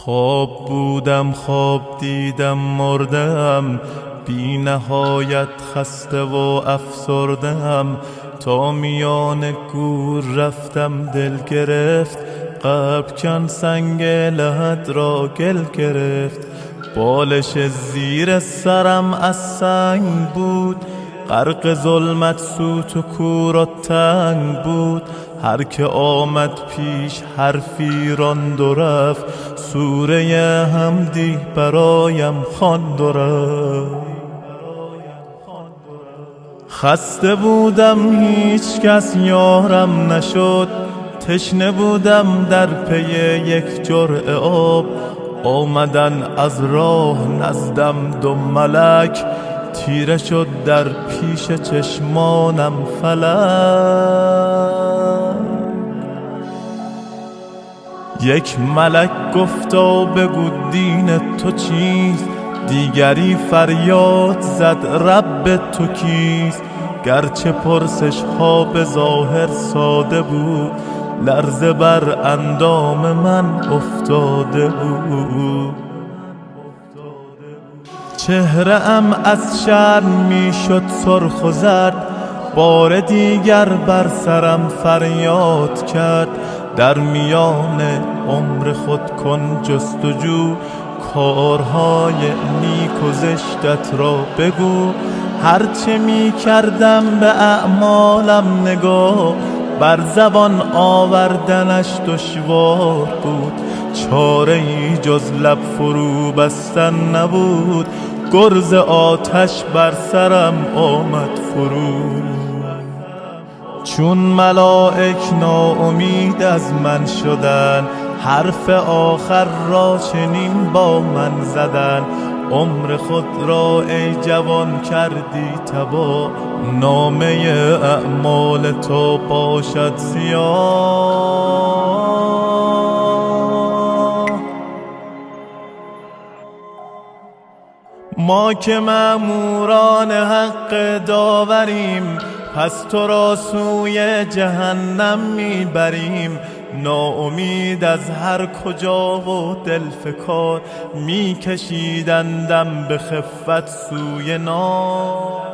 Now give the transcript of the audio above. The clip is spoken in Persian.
خواب بودم خواب دیدم مردم، بی نهایت خسته و افسردم. تا میان گور رفتم دل گرفت، قلب کن سنگ لحد را گل گرفت. بالش زیر سرم از سنگ بود، غرق ظلمت سوت و کور و تنگ بود. هر که آمد پیش حرفی راند و رفت، سوره حمدی برایم خواند و رفت. خسته بودم هیچ کس یارم نشد، تشنه بودم در پی یک جرعه آب. آمدن از راه نزدم دو ملک، تیره شد در پیش چشمانم فلک. یک ملک گفتا بگو دین تو چیست، دیگری فریاد زد رب تو کیست. گرچه پرسش ها به ظاهر ساده بود، لرزه بر اندام من افتاده بود. چهره ام از شرم می شد سرخ و زرد، بار دیگر بر سرم فریاد کرد. در میان عمر خود کن جستجو، کارهای نیک و زشتت را بگو. هرچه می کردم به اعمالم نگاه، بر زبان آوردنش دشوار بود. چاره ای جز لب فرو بستن نبود، گرز آتش بر سرم آمد فرو. چون ملائک ناامید از من شدن، حرف آخر را چنین با من زدن. عمر خود را ای جوان کردی تباه، نامه اعمال تو باشد سیاه. ما که مأموران حق داوریم، پس تو را سوی جهنم میبریم. ناامید از هر کجا و دلفکار، میکشیدندم به خفت سوی نار.